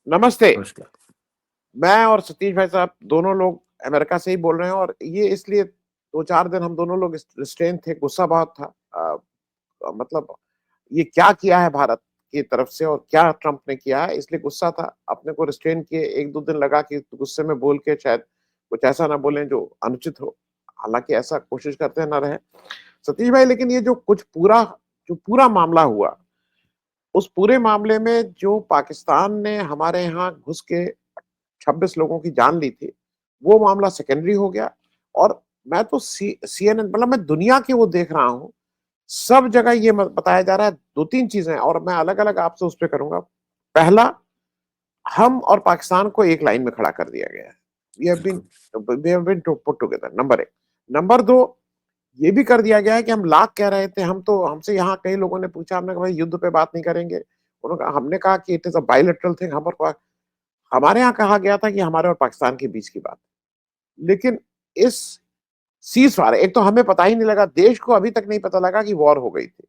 नमस्ते। नमस्कार। मैं और सतीश भाई साहब दोनों लोग अमेरिका से ही बोल रहे हैं और ये इसलिए 2-4 दिन हम दोनों लोग रिस्ट्रेन थे, गुस्सा बहुत था। मतलब ये क्या किया है भारत की तरफ से और क्या ट्रंप ने किया है, इसलिए गुस्सा था। अपने को रिस्ट्रेन किए 1-2 दिन लगा कि गुस्से में बोल के शायद कुछ ऐसा ना बोलें जो अनुचित हो। हालाँकि ऐसा कोशिश करते हैं ना रहे। सतीश भाई, लेकिन ये जो पूरा मामला हुआ, उस पूरे मामले में जो पाकिस्तान ने हमारे यहाँ घुस के 26 लोगों की जान ली थी, वो मामला सेकेंडरी हो गया। और मैं तो सीएनएन, मतलब मैं दुनिया की वो देख रहा हूँ, सब जगह ये बताया जा रहा है 2-3 चीजें, और मैं अलग-अलग आपसे उस पे करूँगा। पहला, हम और पाकिस्तान को एक लाइन में खड़ा कर दिया गया है। बिल्कुल। We have been put together, number 1। Number 2, ये भी कर दिया गया है कि हम लाख कह रहे थे, हम तो हमसे यहाँ कई लोगों ने पूछा, हमने कहा भाई युद्ध पे बात नहीं करेंगे। हमने कहा कि it is a bilateral thing. हमारे यहाँ कहा गया था कि हमारे और पाकिस्तान के बीच की बात। लेकिन इस सीज़फायर, एक तो हमें पता ही नहीं लगा, देश को अभी तक नहीं पता लगा कि वॉर हो गई थी।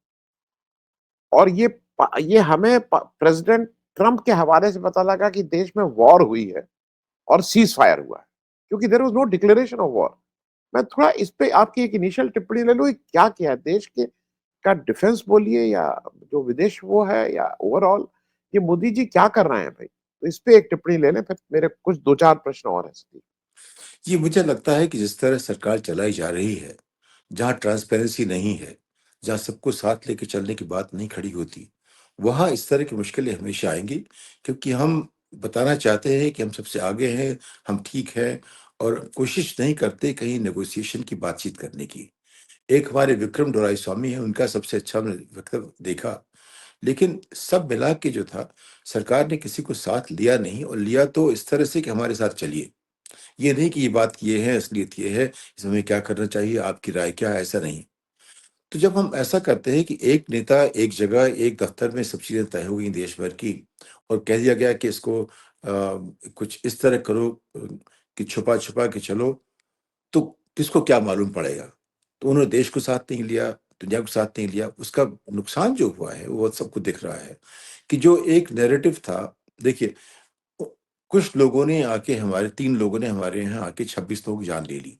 और ये हमें प्रेसिडेंट ट्रंप के हवाले से पता लगा कि देश में वॉर हुई है और सीज़फायर हुआ है, क्योंकि there was no declaration of war. मैं थोड़ा इस पे आपकी एक इनिशियल टिप्पणी ले लूँ, ये क्या किया है देश के का डिफेंस बोलिए या जो विदेश वो है, या ओवरऑल ये मोदी जी क्या कर रहे हैं भाई? तो इस पे एक टिप्पणी ले लें, फिर मेरे कुछ 2-4 प्रश्न और हैं इसलिए। ये मुझे लगता है कि जिस तरह सरकार चलाई जा रही है, जहाँ ट्रांसपेरेंसी नहीं है, जहाँ सबको साथ लेके चलने की बात नहीं खड़ी होती, वहाँ इस तरह की मुश्किलें हमेशा आएँगी, क्योंकि हम बताना चाहते हैं कि हम सबसे आगे हैं, हम ठीक हैं और कोशिश नहीं करते कहीं नेगोशिएशन की बातचीत करने की। एक हमारे विक्रम डोराईस्वामी हैं, उनका सबसे अच्छा हमने वक्तव्य देखा। लेकिन सब मिला के जो था, सरकार ने किसी को साथ लिया नहीं और लिया तो इस तरह से कि हमारे साथ चलिए। ये नहीं कि ये बात ये है, असलियत ये है, इसमें क्या करना चाहिए, आपकी राय क्या है, ऐसा नहीं। तो जब हम ऐसा करते हैं कि एक नेता, एक जगह, एक दफ्तर में सब चीज़ें तय हो गई देश भर की और कह दिया गया कि इसको कुछ इस तरह करो कि छुपा-छुपा के चलो, तो किसको क्या मालूम पड़ेगा? तो उन्होंने देश को साथ नहीं लिया, दुनिया को साथ नहीं लिया, उसका नुकसान जो हुआ है, वो सबको दिख रहा है कि जो एक नैरेटिव था, देखिए उ कुछ लोगों ने आके हमारे 3 लोगों ने हमारे यहाँ आके 26 लोगों की जान ले ली।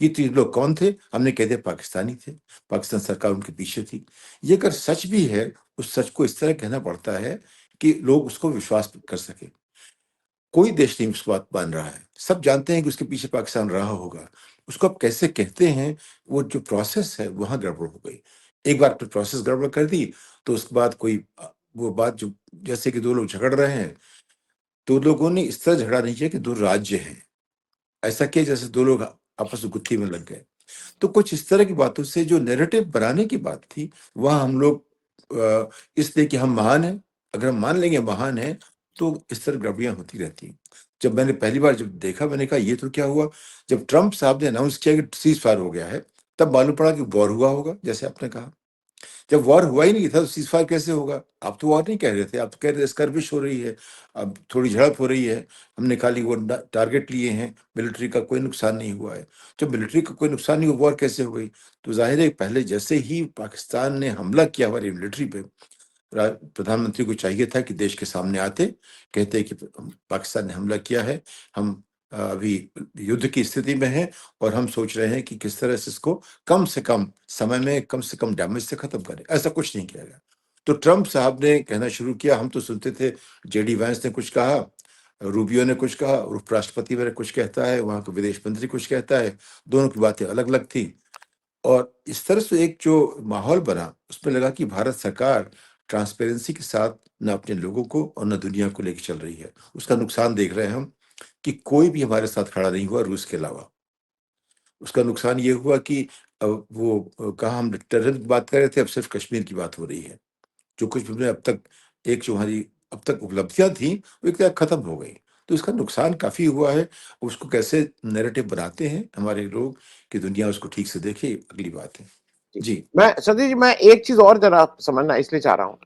ये 3 लोग कौन थे? हमने कह दिया पाकिस्तानी थे, पाकिस्तान सरकार उनके पीछे थी। ये अगर सच भी है, उस सच को इस तरह कहना पड़ता है कि लोग उसको विश्वास कर सकें। कोई देश नहीं उस बात मान रहा है। सब जानते हैं कि उसके पीछे पाकिस्तान रहा होगा। उसको आप कैसे कहते हैं, वो जो प्रोसेस है वहाँ गड़बड़ हो गई। एक बार तो प्रोसेस गड़बड़ कर दी, तो उसके बाद वो बात जो जैसे कि 2 लोग झगड़ रहे हैं, 2 लोगों ने इस तरह झगड़ा नहीं किया कि 2 राज्य हैं। ऐसा किया जैसे 2 लोग आपस में गुत्थी में लग गए। तो कुछ इस तरह की बातों से जो नैरेटिव बनाने की बात थी, वहाँ हम लोग इसलिए कि हम महान हैं, अगर हम मान लेंगे महान हैं, तो इस तरह गड़बड़ियाँ होती रहती हैं। जब मैंने पहली बार जब देखा, मैंने कहा ये तो क्या हुआ? जब ट्रम्प साहब ने अनाउंस किया कि सीज़फायर हो गया है, तब मालूम पड़ा कि वॉर हुआ होगा, जैसे आपने कहा। जब वॉर हुआ ही नहीं था, तो सीज़फायर कैसे होगा? आप तो वॉर नहीं कह रहे थे, आप तो कह रहे थे स्कर्विश हो रही है, अब थोड़ी झड़प हो रही है, हमने खाली वो टारगेट लिए हैं, मिलिट्री का कोई नुकसान नहीं हुआ है। जब मिलिट्री का कोई नुकसान नहीं हुआ, वॉर कैसे हो गई? तो ज़ाहिर है पहले जैसे ही पाकिस्तान ने हमला किया हमारी मिलिट्री पे, प्रधानमंत्री को चाहिए था कि देश के सामने आते, कहते कि पाकिस्तान ने हमला किया है, हम अभी युद्ध की स्थिति में हैं और हम सोच रहे हैं कि किस तरह से कम समय में कम से कम डैमेज से खत्म करें। ऐसा कुछ नहीं किया गया। तो ट्रंप साहब ने कहना शुरू किया, हम तो सुनते थे, जेडी वैंस ने कुछ कहा, रूबियो ने कुछ कहा, उपराष्ट्रपति वगैरह कुछ कहता है, वहाँ का विदेश मंत्री कुछ कहता है, दोनों की बातें अलग-अलग थी। और इस तरह से एक जो माहौल बना, उसमें लगा कि भारत सरकार ट्रांसपेरेंसी के साथ ना अपने लोगों को और ना दुनिया को लेके चल रही है। उसका नुकसान देख रहे हैं हम कि कोई भी हमारे साथ खड़ा नहीं हुआ रूस के अलावा। उसका नुकसान ये हुआ कि कहाँ हम टेररिज्म की बात कर रहे थे, अब सिर्फ़ कश्मीर की बात हो रही है। जो कुछ भी हमने अब तक एक जो हमारी अब तक उपलब्धियाँ थी, वो एक तरह खत्म हो गई। तो इसका नुकसान काफ़ी हुआ है। उसको कैसे नैरेटिव बनाते हैं हमारे लोग कि दुनिया उसको ठीक से देखे, अगली बात है। जी। जी। मैं सतीश जी, मैं एक चीज़ और ज़रा समझना इसलिए चाह रहा हूँ।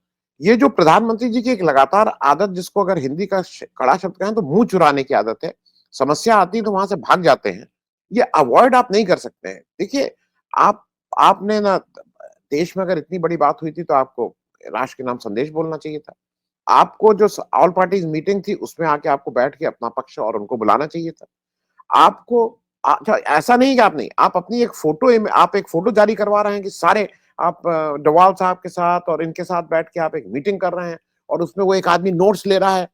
ये जो प्रधानमंत्री जी की एक लगातार आदत, जिसको अगर हिंदी का कड़ा शब्द कहें तो मुँह चुराने की आदत है। समस्या आती है तो वहाँ से भाग जाते हैं। ये अवॉइड आप नहीं कर सकते हैं। देखिए, आप आपने ना, देश में अगर इतनी बड़ी बात हुई थी तो आपको राष्ट्र के नाम संदेश बोलना चाहिए था। आपको जो ऑल पार्टीज मीटिंग थी उसमें आके आपको बैठ के अपना पक्ष और उनको बुलाना चाहिए था। आपको अच्छा ऐसा नहीं कि आप नहीं, आप अपनी एक आप एक फ़ोटो जारी करवा रहे हैं कि सारे आप डोभाल साहब के साथ और इनके साथ बैठ के आप एक मीटिंग कर रहे हैं और उसमें वो एक आदमी नोट्स ले रहा है।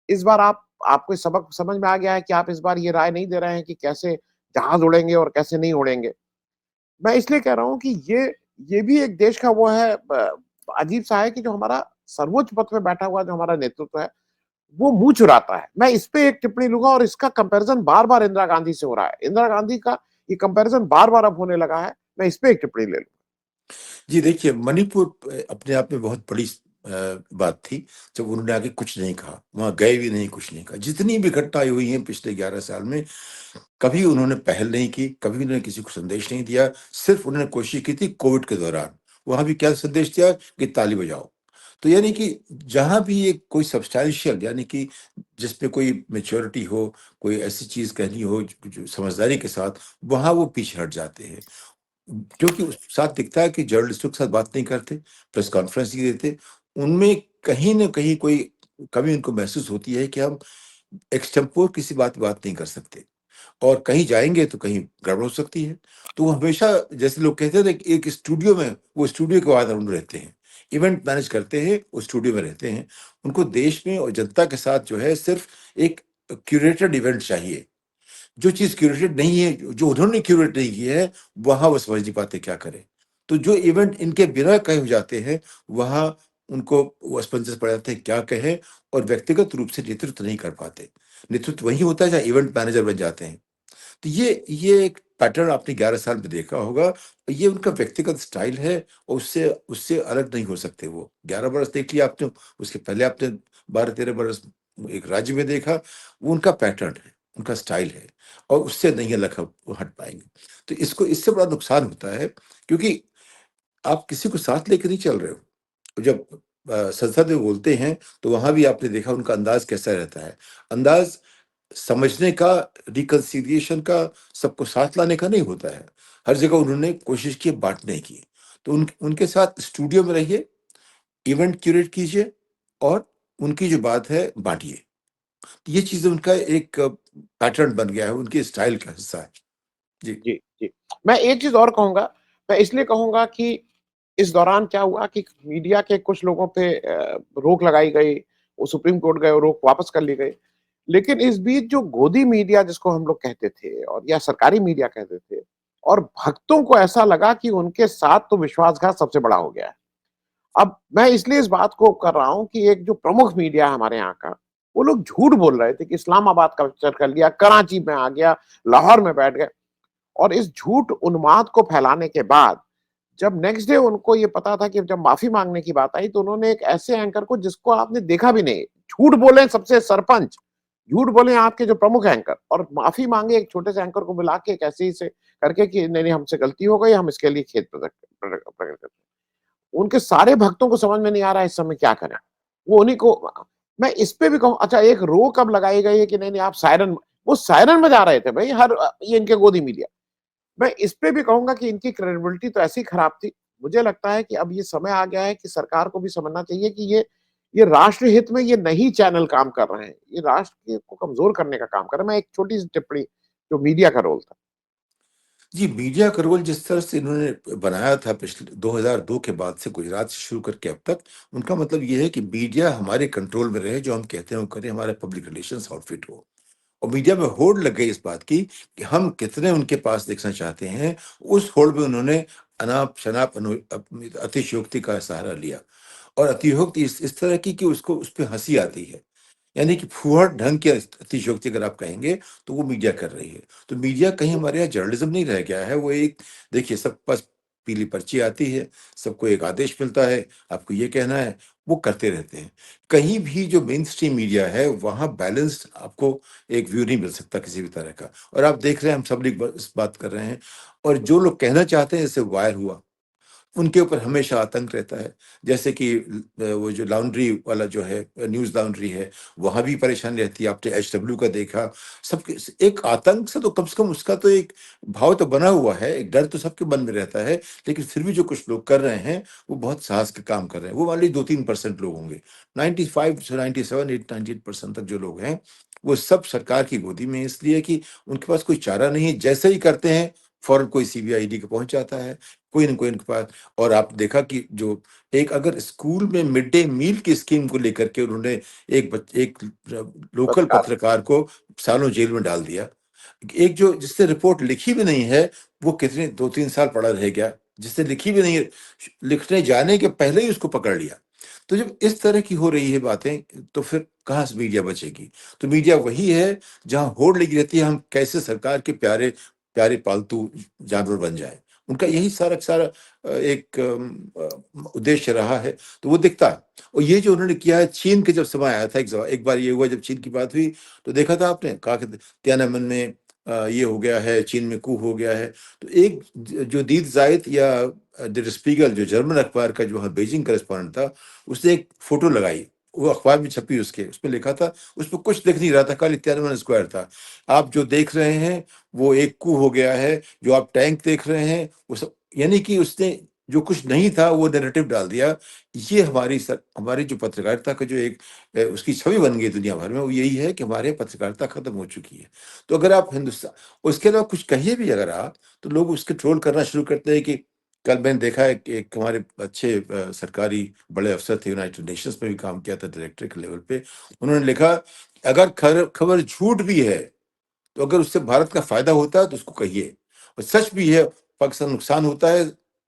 इस बार आपको सबक समझ में आ गया है कि आप इस बार ये राय नहीं दे रहे हैं कि कैसे जहाज़ उड़ेंगे और कैसे नहीं उड़ेंगे। मैं इसलिए कह रहा हूँ कि ये भी एक देश का वो है अजीब-सा है कि जो हमारा सर्वोच्च पद पे बैठा हुआ जो हमारा नेतृत्व है, वो मुँह चुराता है। मैं इस पे एक टिप्पणी लूँगा और इसका कंपैरिज़न बार-बार इंदिरा गांधी से हो रहा है। इंदिरा गांधी का ये कंपैरिज़न बार-बार अब होने लगा है। मैं इस पे एक टिप्पणी ले लूँ। जी देखिए, मणिपुर अपने आप में बहुत बड़ी बात थी, जब उन्होंने आके कुछ नहीं कहा, वहाँ गए भी नहीं, कुछ नहीं कहा। जितनी भी घटनाएँ हुई हैं पिछले 11 साल में, कभी उन्होंने पहल नहीं की, कभी उन्होंने किसी को संदेश नहीं दिया, सिर्फ़ उन्होंने कोशिश की थी कोविड के दौरान। वहाँ भी क्या संदेश दिया कि ताली बजाओ। तो यानी कि जहाँ भी एक कोई सब्सटैंशियल यानी कि जिसपे कोई मैच्योरिटी हो, कोई ऐसी चीज़ कहनी हो जो समझदारी के साथ, वहाँ वो पीछे हट जाते हैं। क्योंकि उस साथ दिखता है कि जर्नलिस्टों के साथ बात नहीं करते, प्रेस कॉन्फ्रेंस नहीं देते। उनमें कहीं न कहीं कोई कमी उनको महसूस होती है कि हम एक्सटेम्पोर किसी बात पे बात नहीं कर सकते और कहीं जाएँगे तो कहीं गड़बड़ हो सकती है। तो वो हमेशा जैसे लोग कहते हैं ना कि एक स्टूडियो में वो स्टूडियो के वातावरण में रहते हैं। इवेंट मैनेज करते हैं, वो स्टूडियो में रहते हैं। उनको देश में और जनता के साथ जो है सिर्फ़ एक क्यूरेटेड इवेंट चाहिए। जो चीज़ क्यूरेटेड नहीं है, जो उन्होंने क्यूरेट नहीं की है, वहाँ वो समझ नहीं पाते क्या करें। तो जो इवेंट इनके बिना कहे हो जाते हैं, वहाँ उनको वो असमंजस पड़ जाते हैं, क्या कहें और व्यक्तिगत रूप से नेतृत्व नहीं कर पाते। नेतृत्व वही होता है जहाँ इवेंट मैनेजर बन जाते हैं। तो ये एक पैटर्न आपने 11 साल में देखा होगा। ये उनका व्यक्तिगत स्टाइल है और उससे उससे अलग नहीं हो सकते वो। 11 बरस देख लिया आपने, उसके पहले आपने 12-13 बरस एक राज्य में देखा, वो उनका पैटर्न है, उनका स्टाइल है और उससे नहीं अलग वो हट पाएँगे। तो इसको इससे बड़ा नुकसान होता है क्योंकि आप किसी को साथ लेके नहीं चल रहे हो। जब संसद में बोलते हैं, तो वहाँ भी आपने देखा उनका अंदाज़ कैसा रहता है। अंदाज़ समझने का, रिकन्सिलिएशन का, सबको साथ लाने का नहीं होता है। हर जगह उन्होंने कोशिश की बाँटने की। तो उनके साथ स्टूडियो में रहिए, इवेंट क्यूरेट कीजिए और उनकी जो बात है बाँटिए। तो ये चीज़ें उनका एक पैटर्न बन गया है, उनके स्टाइल का हिस्सा है। जी। जी, जी। मैं एक चीज़ और कहूँगा, मैं इसलिए कहूँगा कि इस दौरान क्या हुआ कि मीडिया के कुछ लोगों पे रोक लगाई गई, वो सुप्रीम कोर्ट गए, वो रोक वापस कर ली गई। लेकिन इस बीच जो गोदी मीडिया जिसको हम लोग कहते थे और या सरकारी मीडिया कहते थे और भक्तों को ऐसा लगा कि उनके साथ तो विश्वासघात सबसे बड़ा हो गया है। अब मैं इसलिए इस बात को कर रहा हूँ कि एक जो प्रमुख मीडिया है हमारे यहाँ का, वो लोग झूठ बोल रहे थे कि इस्लामाबाद कैप्चर कर लिया, कराची में आ गया, लाहौर में बैठ गए। और इस झूठ उन्माद को फैलाने के बाद, जब नेक्स्ट डे उनको ये पता था कि जब माफ़ी माँगने की बात आई, तो उन्होंने एक ऐसे एंकर को जिसको आपने देखा भी नहीं, झूठ बोले सबसे सरपंच, झूठ बोले आपके जो प्रमुख एंकर और माफ़ी माँगे एक छोटे से एंकर को बुला के एक ऐसे ही से करके कि नहीं, नहीं हमसे गलती हो गई, हम इसके लिए खेद प्रकट प्रकट करते हैं। उनके सारे भक्तों को समझ में नहीं आ रहा है इस समय क्या करें? वो उन्हीं को मैं इस पे भी कहूँ अच्छा एक रोक अब लगाई गई है कि नहीं, नहीं आप सायरन वो सायरन बजा रहे थे भई ये इनके गोदी मीडिया। मैं इस पे भी कहूँगा कि इनकी क्रेडिबिलिटी तो ऐसी खराब थी। मुझे लगता है कि अब ये समय आ गया है कि सरकार को भी समझना चाहिए कि ये राष्ट्र हित में ये नहीं चैनल काम कर रहे हैं। ये राष्ट्र को कमज़ोर करने का काम कर रहे हैं। मैं एक छोटी-सी टिप्पणी जो मीडिया का रोल था। जी, मीडिया का रोल जिस तरह से इन्होंने बनाया था पिछले 2002 के बाद से गुजरात से शुरू करके अब तक, उनका मतलब ये है कि मीडिया हमारे कंट्रोल में रहे, जो हम कहते हैं वो करें, हमारा पब्लिक रिलेशंस आउटफिट हो। और मीडिया में होड़ लग गई इस बात की कि हम कितने उनके पास देखना चाहते हैं, उस होड़ में उन्होंने अनाप-शनाप अतिशयोक्ति का सहारा लिया। और अतिशयोक्ति इस तरह की कि उसको उसपे हँसी आती है। यानी कि फूहड़ ढंग की अतिशयोक्ति अगर आप कहेंगे, तो वो मीडिया कर रही है। तो मीडिया कहीं हमारे यहाँ जर्नलिज़्म नहीं रह गया है, वो एक देखिए सबके पास पीली पर्ची आती है, सबको एक आदेश मिलता है, आपको ये कहना है, वो करते रहते हैं। कहीं भी जो मेनस्ट्रीम मीडिया है, वहाँ बैलेंस्ड आपको एक व्यू नहीं मिल सकता किसी भी तरह का। और आप देख रहे हैं हम सब लोग इस बात कर रहे हैं और जो लोग कहना चाहते हैं जैसे वायर हुआ, उनके ऊपर हमेशा आतंक रहता है। जैसे कि वो जो लॉन्ड्री वाला जो है, न्यूज़ लॉन्ड्री है, वहाँ भी परेशानी रहती है। आपने एचडब्ल्यू का देखा, सबके एक आतंक से तो कम से कम उसका तो एक भाव तो बना हुआ है, एक डर तो सबके मन में रहता है। लेकिन फिर भी जो कुछ लोग कर रहे हैं, वो बहुत साहस के काम कर रहे हैं। वो मान लीजिए 2-3% लोग होंगे। 95 से 97, 8, 98% तक जो लोग हैं, वो सब सरकार की गोदी में हैं, इसलिए कि उनके पास कोई चारा नहीं है। जैसे ही करते हैं, फौरन कोई सीबीआई को पहुँच जाता है, कोई न कोई इनके पास। और आप देखा कि जो एक अगर स्कूल में मिड डे मील की स्कीम को लेकर के उन्होंने एक लोकल पत्रकार। पत्रकार को सालों जेल में डाल दिया। एक जो जिसने रिपोर्ट लिखी भी नहीं है, वो कितने 2-3 साल पड़ा रह गया। जिसने लिखी भी नहीं है, लिखने जाने के पहले ही उसको पकड़ लिया। तो जब इस तरह की हो रही है बातें, तो फिर कहाँ से मीडिया बचेगी? तो मीडिया वही है जहाँ होड़ लगी रहती है, हम कैसे सरकार के प्यारे प्यारे पालतू जानवर बन जाएँ। उनका यही सारा सारा एक उद्देश्य रहा है, तो वो दिखता है। और ये जो उन्होंने किया है, चीन के जब समय आया था, एक बार ये हुआ जब चीन की बात हुई, तो देखा था आपने, कहा कि तियाननमेन में ये हो गया है, चीन में कू हो गया है। तो एक जो दीद ज़ायद या der स्पीगल, जो जर्मन अखबार का जो बेजिंग करेस्पॉन्डेंट था, उसने एक फ़ोटो लगाई, वो अखबार में छपी उसके, उसपे लिखा था, उसपे कुछ दिख नहीं रहा था, खाली तियाननमेन स्क्वायर था। आप जो देख रहे हैं, वो एक कू हो गया है, जो आप टैंक देख रहे हैं, वो सब, यानी कि उसने जो कुछ नहीं था, वो नैरेटिव डाल दिया। ये हमारी जो पत्रकारिता का जो एक उसकी छवि बन गई दुनिया भर में, वो यही है कि हमारे यहाँ पत्रकारिता खत्म हो चुकी है। तो अगर आप हिंदुस्तान, उसके अलावा कुछ कहिए भी अगर आप, तो लोग उसके ट्रोल करना शुरू करते हैं कि कल मैंने देखा है कि एक हमारे अच्छे सरकारी बड़े अफ़सर थे, यूनाइटेड नेशंस में भी काम किया था डायरेक्टर के लेवल पे। उन्होंने लिखा, अगर खबर झूठ भी है, तो अगर उससे भारत का फ़ायदा होता है तो उसको कहिए, और सच भी है पाकिस्तान नुकसान होता है,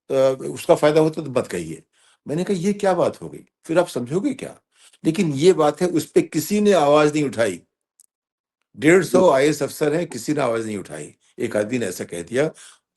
उसका फ़ायदा होता है तो मत कहिए। मैंने कहा ये क्या बात हो गई? फिर आप समझोगे क्या? लेकिन ये बात है, उस पे किसी ने आवाज़ नहीं उठाई। 150 जी। आईएएस अफ़सर हैं, किसी ने आवाज़ नहीं उठाई। एक आदमी ने ऐसा कह दिया।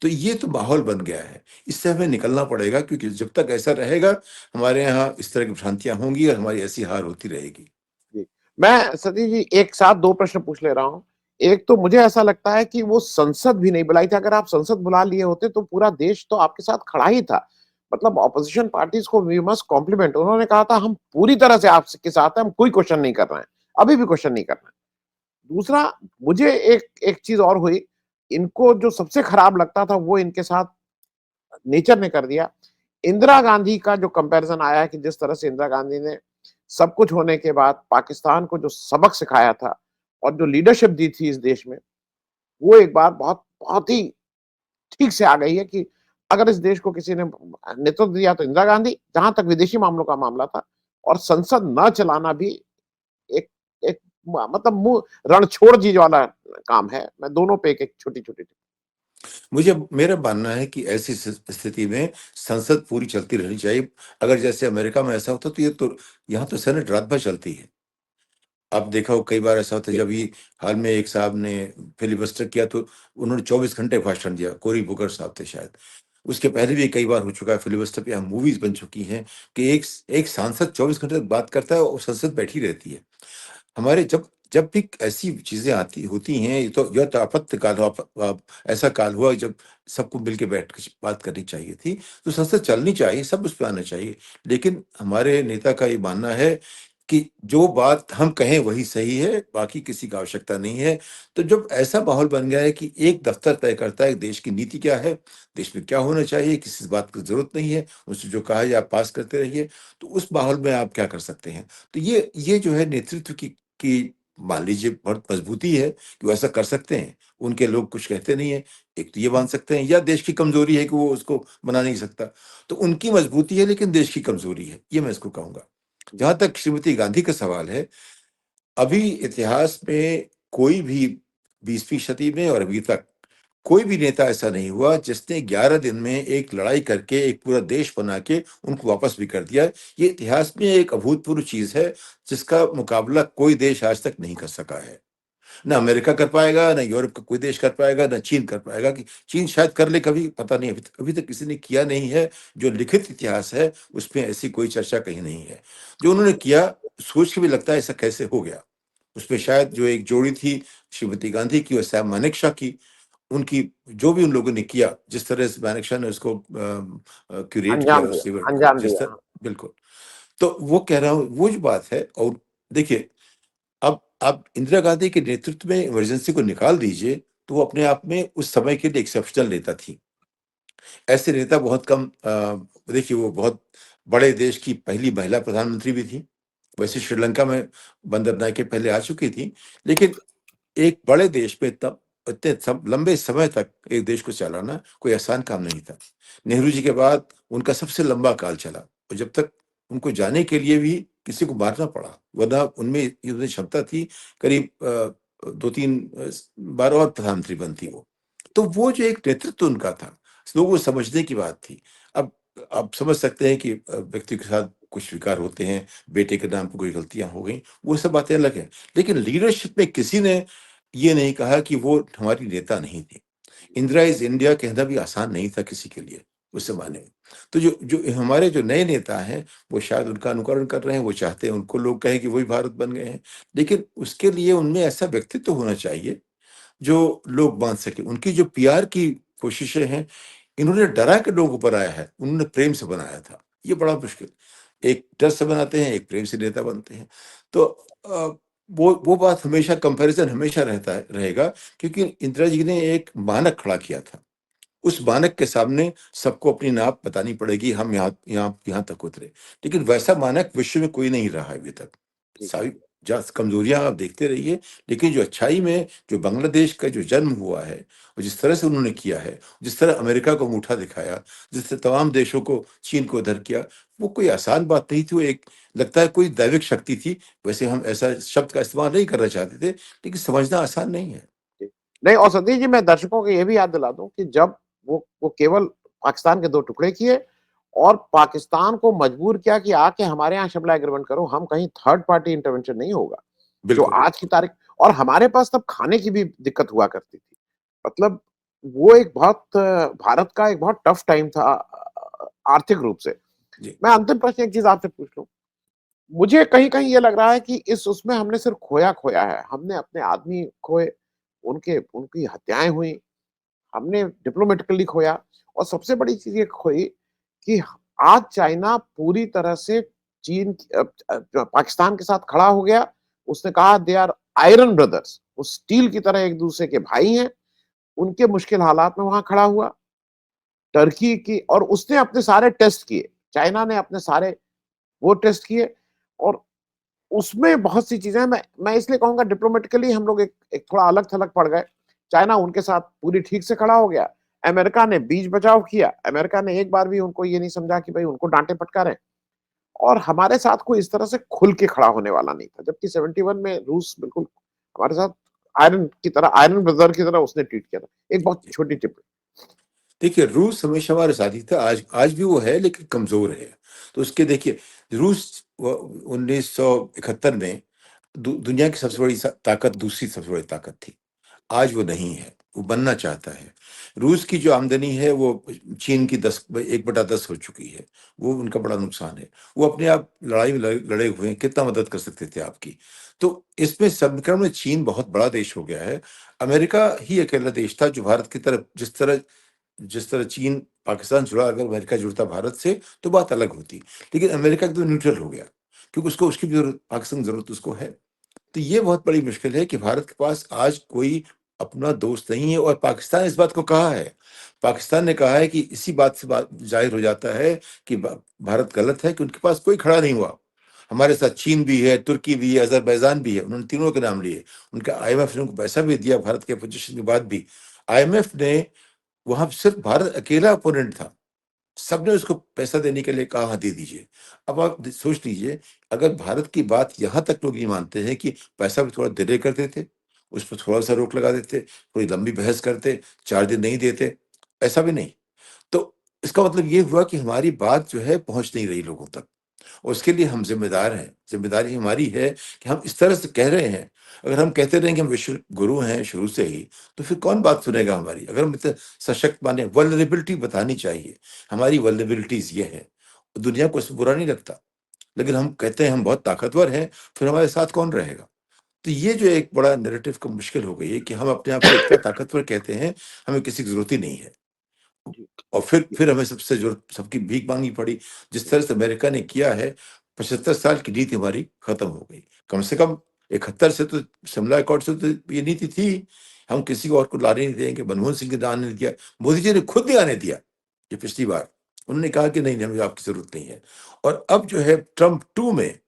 तो ये तो माहौल बन गया है। इससे हमें निकलना पड़ेगा, क्योंकि जब तक ऐसा रहेगा, हमारे यहाँ इस तरह की भ्रांतियाँ होंगी और हमारी ऐसी हार होती रहेगी। जी। मैं सतीश जी एक साथ 2 प्रश्न पूछ ले रहा हूँ। एक तो मुझे ऐसा लगता है कि वो संसद भी नहीं बुलाई थी। अगर आप संसद बुला लिए होते तो पूरा देश तो आपके साथ खड़ा ही था। मतलब ऑपोजिशन पार्टीज़ को वी मस्ट कॉम्प्लीमेंट। उन्होंने कहा था हम पूरी तरह से आपके साथ हैं, हम कोई क्वेश्चन नहीं कर रहे हैं। अभी भी क्वेश्चन नहीं कर रहे हैं। दूसरा, मुझे एक एक चीज़ और हुई, इनको जो सबसे खराब लगता था वो इनके साथ नेचर ने कर दिया। इंदिरा गांधी का जो कंपैरिजन आया है कि जिस तरह से इंदिरा गांधी ने सब कुछ होने के बाद पाकिस्तान को जो सबक सिखाया था और जो लीडरशिप दी थी इस देश में, वो एक बार बहुत बहुत ही ठीक से आ गई है कि अगर इस देश को किसी ने नेतृत्व दिया तो इंदिरा गांधी, जहां तक विदेशी मामलों का मामला था। और संसद न चलाना भी एक एक मतलब मुंह रणछोड़ चीज वाला काम है। मैं दोनों पे एक एक छोटी छोटी। मुझे मेरा मानना है कि ऐसी स्थिति में संसद पूरी चलती रहनी चाहिए। अगर जैसे अमेरिका में ऐसा होता, तो ये तो यहाँ तो सेनेट रात भर चलती है। आप देखा हो, कई बार ऐसा होता है, जब ये हाल में एक साहब ने फिलिबस्टर किया, तो उन्होंने 24 घंटे भाषण दिया, कोरी बुकर साहब थे शायद। उसके पहले भी कई बार हो चुका है फिलिबस्टर पे, यहाँ मूवीज़ बन चुकी हैं कि एक एक सांसद 24 घंटे तक बात करता है और संसद बैठी रहती है। हमारे जब जब भी ऐसी चीज़ें आती होती हैं, ये तो यह तो आफत-काल हुआ, ऐसा काल हुआ जब सबको मिल के बैठ के बात करनी चाहिए थी। तो संसद चलनी चाहिए, सब उस पे आना चाहिए। लेकिन हमारे नेता का ये मानना है कि जो बात हम कहें वही सही है, बाकी किसी की आवश्यकता नहीं है। तो जब ऐसा माहौल बन गया है कि एक दफ्तर तय करता है देश की नीति क्या है, देश में क्या होना चाहिए, किसी बात की ज़रूरत नहीं है, उससे जो कहा जाए आप पास करते रहिए, तो उस माहौल में आप क्या कर सकते हैं? तो ये जो है नेतृत्व की मान लीजिए बहुत मजबूती है कि वो ऐसा कर सकते हैं। उनके लोग कुछ कहते नहीं हैं। एक तो ये मान सकते हैं, या देश की कमज़ोरी है कि वो उसको मना नहीं सकता। तो उनकी मजबूती है, लेकिन देश की कमज़ोरी है, ये मैं इसको कहूँगा। जी। जहाँ तक श्रीमती गांधी का सवाल है, अभी इतिहास में कोई भी 20वीं सदी में और अभी तक कोई भी नेता ऐसा नहीं हुआ जिसने 11 दिन में एक लड़ाई करके एक पूरा देश बना के उनको वापस भी कर दिया। ये इतिहास में एक अभूतपूर्व चीज़ है, जिसका मुकाबला कोई देश आज तक नहीं कर सका है। ना अमेरिका कर पाएगा, ना यूरोप का कोई देश कर पाएगा, ना चीन कर पाएगा। कि चीन शायद कर ले कभी, पता नहीं, अभी तक किसी ने किया नहीं है। जो लिखित इतिहास है, उसमें ऐसी कोई चर्चा कहीं नहीं है। जो उन्होंने किया, सोच के भी लगता है ऐसा कैसे हो गया। उसमें शायद जो एक जोड़ी थी श्रीमती गांधी की और सैम मानेकशॉ की, उनकी जो भी उन लोगों ने किया, जिस तरह से मानेकशॉ ने उसको क्यूरेट किया अंजाम उस दिया, इवेंट को, अंजाम जिस दिया। तरह हाँ, बिल्कुल। तो वो कह रहा हूँ, वो जो बात है। और देखिए, अब इंदिरा गांधी के नेतृत्व में इमरजेंसी को निकाल दीजिए, तो वो अपने आप में उस समय के लिए एक्सेप्शनल नेता थी। ऐसे नेता बहुत कम देखिए, वो बहुत बड़े देश की पहली महिला प्रधानमंत्री भी थी। वैसे श्रीलंका में बंदर नायके पहले आ चुकी थी, लेकिन एक बड़े देश में इतना इतने लंबे समय तक एक देश को चलाना कोई आसान काम नहीं था। नेहरू जी के बाद उनका सबसे लंबा काल चला, और जब तक उनको जाने के लिए भी किसी को मारना पड़ा, वरना उनमें इतनी क्षमता थी, करीब 2-3 बार और प्रधानमंत्री बनती वो। तो वो जो एक नेतृत्व उनका था, लोगों को समझने की बात थी। अब आप समझ सकते हैं कि व्यक्ति के साथ कुछ विकार होते हैं, बेटे के नाम पे कोई गलतियाँ हो गई, वो सब बातें अलग हैं। लेकिन लीडरशिप में किसी ने ये नहीं कहा कि वो हमारी नेता नहीं थी। इंदिरा इज़ इंडिया कहना भी आसान नहीं था किसी के लिए उस ज़माने में। तो जो जो हमारे जो नए नेता हैं, वो शायद उनका अनुकरण कर रहे हैं, वो चाहते हैं उनको लोग कहें कि वही भारत बन गए हैं। लेकिन उसके लिए उनमें ऐसा व्यक्तित्व होना चाहिए जो लोग बाँध सकें। उनकी जो पीआर की कोशिशें हैं, इन्होंने डरा के लोगों पर आया है, उन्होंने प्रेम से बनाया था। ये बड़ा मुश्किल, एक डर से बनाते हैं, एक प्रेम से नेता बनते हैं। तो वो बात हमेशा कंपैरिज़न हमेशा रहता है रहेगा, क्योंकि इंदिरा जी ने एक मानक खड़ा किया था। उस मानक के सामने सबको अपनी नाप बतानी पड़ेगी, हम यहाँ यहाँ यहाँ तक उतरे। लेकिन वैसा मानक विश्व में कोई नहीं रहा है अभी तक। जी, सारी कमज़ोरियाँ आप देखते रहिए, लेकिन जो अच्छाई में जो बांग्लादेश का जो जन्म हुआ है, और जिस तरह से उन्होंने किया है, जिस तरह अमेरिका को अंगूठा दिखाया, जिस तरह तमाम देशों को, चीन को इधर किया, वो कोई आसान बात नहीं थी। वो एक लगता है कोई दैविक शक्ति थी। वैसे हम ऐसा शब्द का इस्तेमाल नहीं करना चाहते थे, लेकिन समझना आसान नहीं है। जी। नहीं, और सतीश जी, मैं दर्शकों को ये भी याद दिला दूं कि जब वो केवल पाकिस्तान के 2 टुकड़े किए और पाकिस्तान को मजबूर किया कि आके हमारे यहाँ शिमला एग्रीमेंट करो, हम कहीं थर्ड पार्टी इंटरवेंशन नहीं होगा। जो बिल्कुल। आज की तारीख, और हमारे पास तब खाने की भी दिक्कत हुआ करती थी। मतलब वो एक बहुत भारत का एक बहुत टफ टाइम था आर्थिक रूप से। जी। मैं अंतिम प्रश्न एक चीज़ आपसे पूछ लूँ। मुझे कहीं-कहीं ये लग रहा है कि इस उसमें हमने सिर्फ खोया-खोया है। हमने अपने आदमी खोए, उनकी हत्याएँ हुई, हमने डिप्लोमैटिकली खोया, और सबसे बड़ी चीज़ ये खोई कि आज चाइना पूरी तरह से चीन पाकिस्तान के साथ खड़ा हो गया। उसने कहा दे आर आयरन ब्रदर्स, वो स्टील की तरह एक-दूसरे के भाई हैं। उनके मुश्किल हालात में वहाँ खड़ा हुआ। टर्की की, और उसने अपने सारे टेस्ट किए। चाइना ने अपने सारे वो टेस्ट किए, और उसमें बहुत सी चीज़ें मैं इसलिए कहूँगा डिप्लोमैटिकली हम लोग एक थोड़ा अलग-थलग पड़ गए। चाइना उनके साथ पूरी ठीक से खड़ा हो गया। अमेरिका ने बीच बचाव किया। अमेरिका ने एक बार भी उनको ये नहीं समझा कि भई उनको डाँटे-फटकारें, और हमारे साथ कोई इस तरह से खुल के खड़ा होने वाला नहीं था। जबकि 71 में रूस बिल्कुल हमारे साथ आयरन ब्रदर की तरह उसने ट्रीट किया था। एक बहुत छोटी टिप्पणी। देखिए, रूस हमेशा हमारे साथी था, आज आज भी वो है, लेकिन कमज़ोर है। तो उसके देखिए, रूस 1971 में दुनिया की सबसे बड़ी ताकत, दूसरी सबसे बड़ी ताकत थी। आज वो नहीं है, वो बनना चाहता है। रूस की जो आमदनी है वो चीन की 1/10 हो चुकी है। वो उनका बड़ा नुकसान है। वो अपने आप लड़ाई में लड़े हुए हैं, कितना मदद कर सकते थे आपकी। तो इसमें समीकरण में चीन बहुत बड़ा देश हो गया है। अमेरिका ही अकेला देश था जो भारत की तरफ, जिस तरह चीन पाकिस्तान जुड़ा, अगर अमेरिका जुड़ता भारत से तो बात अलग होती। लेकिन अमेरिका एकदम न्यूट्रल हो गया, क्योंकि उसको उसकी भी ज़रूरत, पाकिस्तान की ज़रूरत उसको है। तो ये बहुत बड़ी मुश्किल है कि भारत के पास आज कोई अपना दोस्त नहीं है, और पाकिस्तान इस बात को कहा है। पाकिस्तान ने कहा है कि इसी बात से बात ज़ाहिर हो जाता है कि भारत गलत है कि उनके पास कोई खड़ा नहीं हुआ। हमारे साथ चीन भी है, तुर्की भी है, अज़रबैजान भी है, उन्होंने तीनों के नाम लिए। उनका आईएमएफ ने उनको पैसा भी दिया भारत के अपोज़िशन के बाद भी। आईएमएफ ने, वहाँ सिर्फ भारत अकेला अपोनेंट था। सबने उसको पैसा देने के लिए कहा, हाँ, दे दीजिए। अब आप सोच लीजिए, अगर भारत की बात यहाँ तक लोग ये मानते हैं कि पैसा भी थोड़ा डिले कर देते, उस पर थोड़ा-सा रोक लगा देते, थोड़ी लंबी बहस करते, 4 दिन नहीं देते, ऐसा भी नहीं। तो इसका मतलब ये हुआ कि हमारी बात जो है पहुँच नहीं रही लोगों तक। और उसके लिए हम ज़िम्मेदार हैं। ज़िम्मेदारी हमारी है कि हम इस तरह से कह रहे हैं। अगर हम कहते रहें कि हम विश्व गुरु हैं शुरू से ही, तो फिर कौन बात सुनेगा हमारी? अगर हम इतने सशक्त माने, वल्नरेबिलिटी बतानी चाहिए। हमारी वल्नरेबिलिटीज़ ये हैं। दुनिया को इसमें बुरा नहीं लगता। लेकिन हम कहते हैं हम बहुत ताकतवर हैं, फिर हमारे साथ कौन रहेगा? तो ये जो एक बड़ा नैरेटिव का मुश्किल हो गई है कि हम अपने आप को इतना ताकतवर कहते हैं, हमें किसी की ज़रूरत ही नहीं है। जी, और जी, फिर हमें सबसे ज़रूरत सबकी भीख माँगनी पड़ी। जिस तरह से अमेरिका ने किया है, 75 साल की नीति हमारी खत्म हो गई। कम से कम 71 से तो शिमला अकॉर्ड से तो ये नीति थी, हम किसी और को लाने नहीं देंगे। मनमोहन सिंह ने आने नहीं दिया, मोदी जी ने खुद नहीं आने दिया, ये पिछली बार। उन्होंने कहा कि नहीं, हमें आपकी ज़रूरत नहीं है। और अब जो है ट्रम्प 2 में,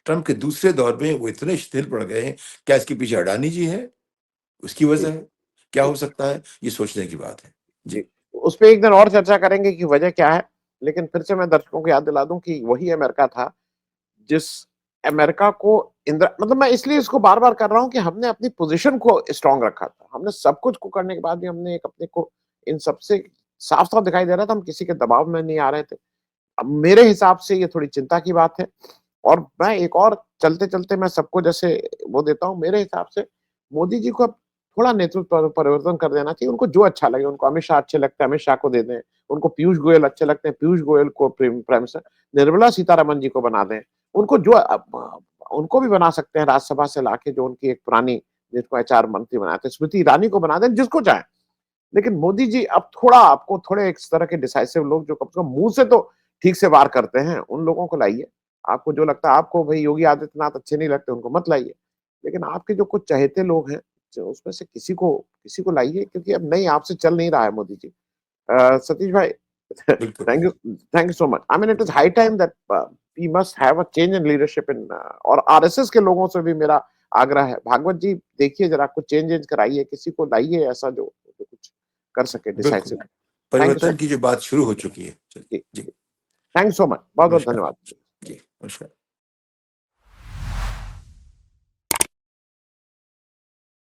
ट्रम्प के दूसरे दौर में वो इतने शिथिल पड़ गए हैं, क्या इसके पीछे अडानी जी हैं? उसकी जी, वजह है? क्या जी, हो सकता है? ये सोचने की बात है। जी। जी, उस पे एक दिन और चर्चा करेंगे कि वजह क्या है, लेकिन फिर से मैं दर्शकों को याद दिला दूं कि वही अमेरिका था जिस अमेरिका को इंदिरा, मतलब मैं इसलिए इसको बार-बार कर रहा हूं कि हमने अपनी पोजीशन को स्ट्रांग रखा था। हमने सब कुछ को करने के बाद भी हमने एक अपने को इन सबसे साफ-साफ दिखाई दे रहा था, हम किसी के दबाव में नहीं आ रहे थे। अब मेरे हिसाब से ये थोड़ी चिंता की बात है और मैं एक और चलते-चलते मैं सबको जैसे वो देता हूँ, मेरे हिसाब से मोदी जी को अब थोड़ा नेतृत्व परिवर्तन कर देना चाहिए। उनको जो अच्छा लगे, उनको अमित शाह अच्छे लगते हैं, अमित शाह को दे दें। उनको पीयूष गोयल अच्छे लगते हैं, पीयूष गोयल को प्राइम मिनिस्टर, निर्मला सीतारमण जी को बना दें। उनको जो उनको भी बना सकते हैं राज्यसभा से लाके, जो उनकी एक पुरानी, जिनको एचआर मंत्री बनाए थे, स्मृति ईरानी को बना दें, जिसको चाहें। लेकिन मोदी जी अब थोड़ा आपको थोड़े इस तरह के डिसाइसिव लोग जो कम से कम मुँह से तो ठीक से वार करते हैं, उन लोगों को लाइए। आपको जो लगता है, आपको भई योगी आदित्यनाथ अच्छे नहीं लगते, उनको मत लाइए। लेकिन आपके जो कुछ चहेते लोग हैं, जो उसमें से किसी को लाइए, क्योंकि अब नहीं, आपसे चल नहीं रहा है मोदी जी। सतीश भाई, बिल्कुल। Thank you so much. I mean it is high time that we must have a change in leadership in, और आरएसएस के लोगों से भी मेरा आग्रह है। भागवत जी, देखिए ज़रा कुछ चेंज कराइए, किसी को लाइए ऐसा जो कुछ कर सके बिल्कुल, डिसाइसिव। थैंक यू सो परिवर्तन मच। की जो बात शुरू हो चुकी है। चलिए, जी, जी, जी। Thank you so much. बहुत-बहुत नमस्कार। धन्यवाद। जी, नमस्कार।